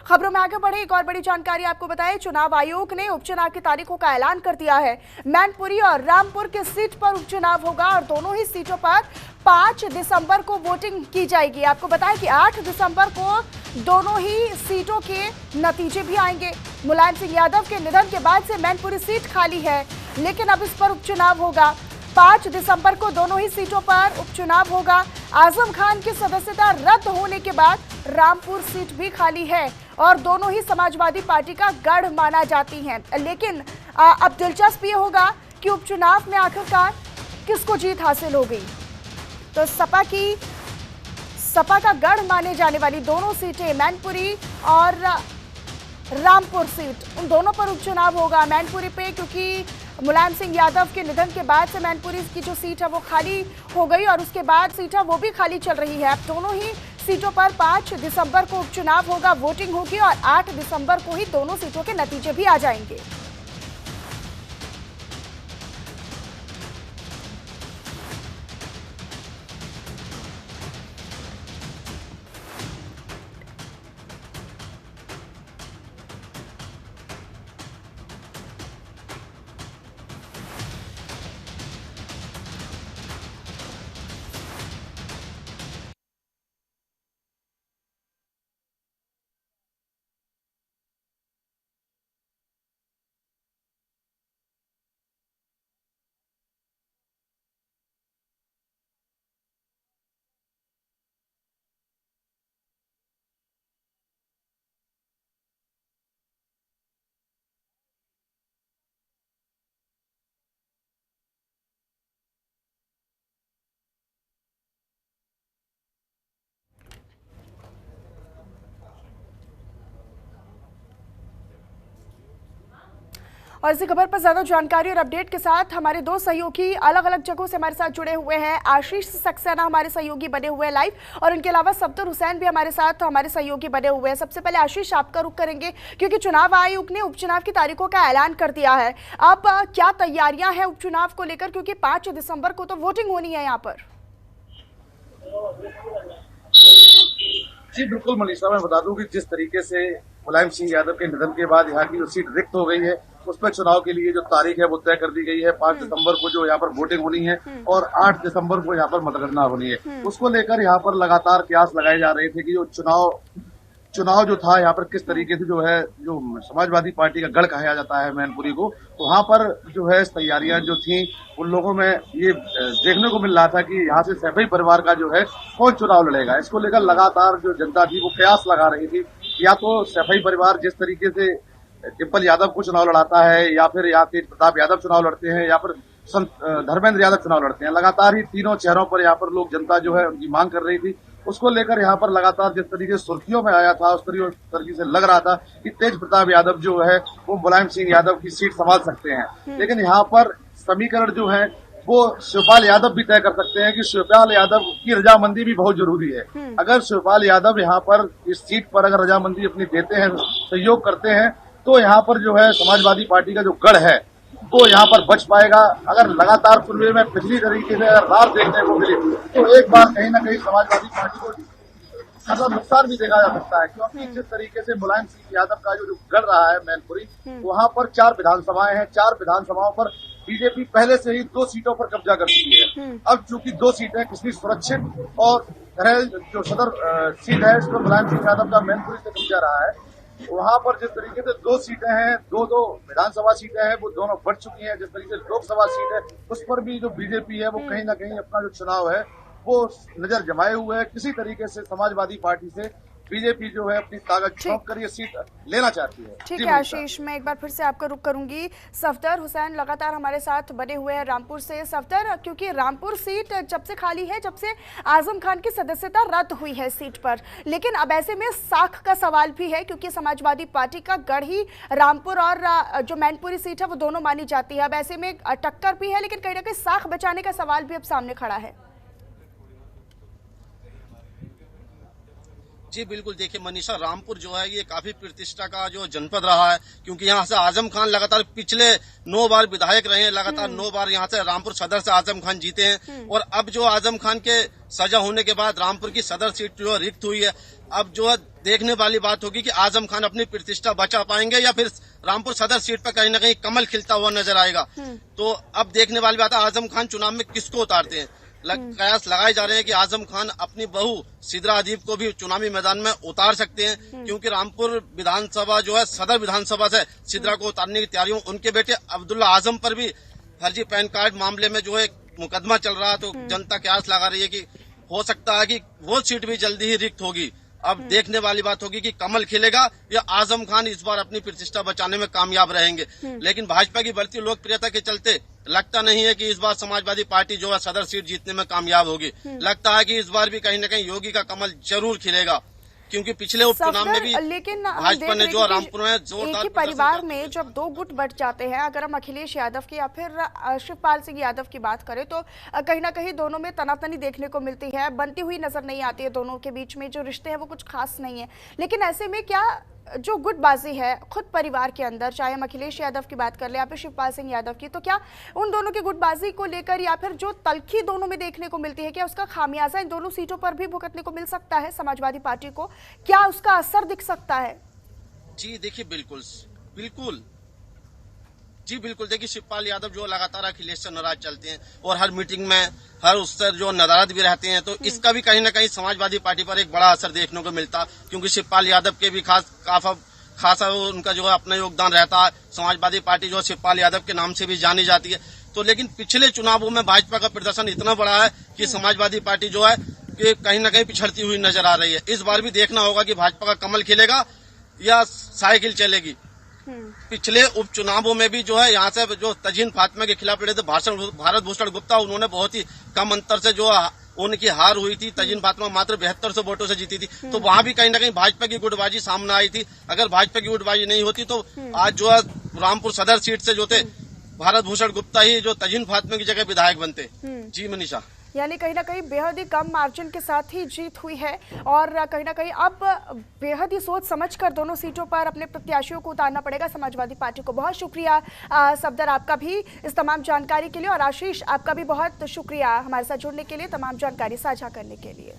खबरों में आगे बढ़े, एक और बड़ी जानकारी आपको बताएं, चुनाव आयोग ने उपचुनाव की तारीखों का ऐलान कर दिया है। मैनपुरी और रामपुर की सीट पर उपचुनाव होगा और दोनों ही सीटों पर 5 दिसंबर को वोटिंग की जाएगी। आपको बताएं कि 8 दिसंबर को दोनों ही सीटों के नतीजे भी आएंगे। मुलायम सिंह यादव के निधन के बाद से मैनपुरी सीट खाली है, लेकिन अब इस पर उपचुनाव होगा। 5 दिसंबर को दोनों ही सीटों पर उपचुनाव होगा। आजम खान की सदस्यता रद्द होने के बाद रामपुर सीट भी खाली है और दोनों ही समाजवादी पार्टी का गढ़ माना जाती हैं। लेकिन अब दिलचस्प ये होगा कि उपचुनाव में आखिरकार किसको जीत हासिल हो गई। तो सपा का गढ़ माने जाने वाली दोनों सीटें मैनपुरी और रामपुर सीट, उन दोनों पर उपचुनाव होगा। मैनपुरी पे क्योंकि मुलायम सिंह यादव के निधन के बाद से मैनपुरी की जो सीट है वो खाली हो गई और उसके बाद सीट है वो भी खाली चल रही है। अब दोनों ही सीटों पर 5 दिसंबर को उपचुनाव होगा, वोटिंग होगी और 8 दिसंबर को ही दोनों सीटों के नतीजे भी आ जाएंगे। और इसी खबर पर ज्यादा जानकारी और अपडेट के साथ हमारे दो सहयोगी अलग अलग जगहों से हमारे साथ जुड़े हुए हैं। आशीष सक्सेना हमारे सहयोगी बने हुए हैं लाइव, और इनके अलावा सफदर हुसैन भी हमारे साथ हमारे सहयोगी बने हुए हैं। सबसे पहले आशीष, आपका रुख करेंगे क्योंकि चुनाव आयोग ने उपचुनाव की तारीखों का ऐलान कर दिया है। अब क्या तैयारियां हैं उपचुनाव को लेकर, क्योंकि 5 दिसंबर को तो वोटिंग होनी है यहाँ पर। जी बिल्कुल मनीषा, मैं बता दूं कि जिस तरीके से मुलायम सिंह यादव के निधन के बाद यहाँ की जो सीट रिक्त हो गई है, उस पर चुनाव के लिए जो तारीख है वो तय कर दी गई है। 5 दिसंबर को जो यहाँ पर वोटिंग होनी है और 8 दिसंबर को यहाँ पर मतगणना होनी है। उसको लेकर यहाँ पर लगातार कयास लगाए जा रहे थे कि जो चुनाव जो था यहाँ पर किस तरीके से जो है, जो समाजवादी पार्टी का गढ़ कहा जाता है मैनपुरी को, तो वहाँ पर जो है तैयारियां जो थी उन लोगों में ये देखने को मिल रहा था कि यहाँ से सैफई परिवार का जो है कौन चुनाव लड़ेगा। इसको लेकर लगातार जो जनता थी वो कयास लगा रही थी, या तो सैफई परिवार जिस तरीके से डिम्पल यादव को चुनाव लड़ाता है, या फिर यहाँ तेज प्रताप यादव चुनाव लड़ते हैं, या फिर धर्मेंद्र यादव चुनाव लड़ते हैं। लगातार ही तीनों चेहरों पर यहाँ पर लोग जनता जो है उनकी मांग कर रही थी। उसको लेकर यहाँ पर लगातार जिस तरीके से सुर्खियों में आया था, उस तरीके से लग रहा था कि तेज प्रताप यादव जो है वो मुलायम सिंह यादव की सीट संभाल सकते हैं। लेकिन यहाँ पर समीकरण जो है वो शिवपाल यादव भी तय कर सकते हैं कि शिवपाल यादव की रजामंदी भी बहुत जरूरी है। अगर शिवपाल यादव यहाँ पर इस सीट पर अगर रजामंदी अपनी देते हैं, सहयोग करते हैं, तो यहाँ पर जो है समाजवादी पार्टी का जो गढ़ है वो यहाँ पर बच पाएगा। अगर लगातार चुनाव में पिछली तरीके से अगर रार देखने को मिले तो एक बार कहीं ना कहीं समाजवादी पार्टी को खासा नुकसान भी देखा जा सकता है, क्योंकि जिस तरीके से मुलायम सिंह यादव का जो गढ़ रहा है मैनपुरी, वहाँ पर 4 विधानसभाएं हैं। 4 विधानसभाओं पर बीजेपी पहले से ही 2 सीटों पर कब्जा कर चुकी है। अब चूंकि 2 सीटें किसी सुरक्षित और जो सदर सीट है इस पर मुलायम सिंह यादव का मैनपुरी से कब्जा रहा है, वहाँ पर जिस तरीके से 2 सीटें हैं, 2 विधानसभा सीटें हैं, वो दोनों बढ़ चुकी हैं। जिस तरीके से लोकसभा सीट है उस पर भी जो बीजेपी है वो कहीं ना कहीं अपना जो चुनाव है वो नजर जमाए हुए है। किसी तरीके से समाजवादी पार्टी से बीजेपी जो है अपनी ताकत झोंक कर ये सीट लेना चाहती है। ठीक है आशीष, मैं एक बार फिर से आपका रुख करूंगी। सफदर हुसैन लगातार हमारे साथ बने हुए हैं रामपुर से। सफदर, क्योंकि रामपुर सीट जब से खाली है, जब से आजम खान की सदस्यता रद्द हुई है सीट पर, लेकिन अब ऐसे में साख का सवाल भी है, क्योंकि समाजवादी पार्टी का गढ़ ही रामपुर और जो मैनपुरी सीट है वो दोनों मानी जाती है। अब ऐसे में टक्कर भी है, लेकिन कहीं ना कहीं साख बचाने का सवाल भी अब सामने खड़ा है। जी बिल्कुल, देखिए मनीषा, रामपुर जो है ये काफी प्रतिष्ठा का जो जनपद रहा है, क्योंकि यहाँ से आजम खान लगातार पिछले 9 बार विधायक रहे हैं। लगातार 9 बार यहाँ से रामपुर सदर से आजम खान जीते हैं। और अब जो आजम खान के सजा होने के बाद रामपुर की सदर सीट जो रिक्त हुई है, अब जो है देखने वाली बात होगी कि आजम खान अपनी प्रतिष्ठा बचा पाएंगे या फिर रामपुर सदर सीट पर कहीं ना कहीं कमल खिलता हुआ नजर आएगा। तो अब देखने वाली बात है आजम खान चुनाव में किसको उतारते हैं। कयास लगाए जा रहे हैं कि आजम खान अपनी बहू सिद्रा अदीब को भी चुनावी मैदान में उतार सकते हैं, क्योंकि रामपुर विधानसभा जो है सदर विधानसभा से सिद्रा को उतारने की तैयारी। उनके बेटे अब्दुल्ला आजम पर भी फर्जी पैन कार्ड मामले में जो है मुकदमा चल रहा है, तो जनता कयास लगा रही है कि हो सकता है कि वो सीट भी जल्दी ही रिक्त होगी। अब देखने वाली बात होगी कि कमल खिलेगा या आजम खान इस बार अपनी प्रतिष्ठा बचाने में कामयाब रहेंगे। लेकिन भाजपा की बढ़ती लोकप्रियता के चलते लगता नहीं है कि इस बार समाजवादी पार्टी जो है सदर सीट जीतने में कामयाब होगी। लगता है कि इस बार भी कहीं न कहीं योगी का कमल जरूर खिलेगा, क्योंकि पिछले उपचुनाव में भी लेकिन भाजपा ने जो रामपुर में जोरदार एक ही परिवार में जब दो गुट बट जाते हैं, अगर हम अखिलेश यादव की या फिर शिवपाल सिंह यादव की बात करें तो कहीं ना कहीं दोनों में तनातनी देखने को मिलती है, बनती हुई नजर नहीं आती है। दोनों के बीच में जो रिश्ते हैं वो कुछ खास नहीं है। लेकिन ऐसे में क्या जो गुटबाजी है खुद परिवार के अंदर, चाहे हम अखिलेश यादव की बात कर ले या फिर शिवपाल सिंह यादव की, तो क्या उन दोनों की गुटबाजी को लेकर या फिर जो तलखी दोनों में देखने को मिलती है, क्या उसका खामियाजा इन दोनों सीटों पर भी भुगतने को मिल सकता है समाजवादी पार्टी को? क्या उसका असर दिख सकता है? जी देखिए, बिल्कुल बिल्कुल जी बिल्कुल। देखिए, शिवपाल यादव जो लगातार अखिलेश से नाराज चलते हैं और हर मीटिंग में हर उससे जो नाराज भी रहते हैं, तो इसका भी कहीं ना कहीं समाजवादी पार्टी पर एक बड़ा असर देखने को मिलता, क्योंकि शिवपाल यादव के भी खासा उनका जो है अपना योगदान रहता है। समाजवादी पार्टी जो शिवपाल यादव के नाम से भी जानी जाती है। तो लेकिन पिछले चुनावों में भाजपा का प्रदर्शन इतना बड़ा है कि समाजवादी पार्टी जो है कि कहीं ना कहीं पिछड़ती हुई नजर आ रही है। इस बार भी देखना होगा कि भाजपा का कमल खिलेगा या साइकिल चलेगी। पिछले उपचुनावों में भी जो है यहाँ से जो तजीन फातिमा के खिलाफ लड़े थे भारत भूषण गुप्ता, उन्होंने बहुत ही कम अंतर से जो उनकी हार हुई थी। तजीन फातिमा मात्र 7200 वोटों से जीती थी। तो वहां भी कहीं ना कहीं भाजपा की गुटबाजी सामने आई थी। अगर भाजपा की गुटबाजी नहीं होती तो आज जो है रामपुर सदर सीट से जो थे भारत भूषण गुप्ता ही जो तजीन फातिमा की जगह विधायक बनते। जी मनीषा, यानी कहीं ना कहीं बेहद ही कम मार्जिन के साथ ही जीत हुई है और कहीं ना कहीं अब बेहद ही सोच समझकर दोनों सीटों पर अपने प्रत्याशियों को उतारना पड़ेगा समाजवादी पार्टी को। बहुत शुक्रिया सफदर आपका भी इस तमाम जानकारी के लिए, और आशीष आपका भी बहुत शुक्रिया हमारे साथ जुड़ने के लिए, तमाम जानकारी साझा करने के लिए।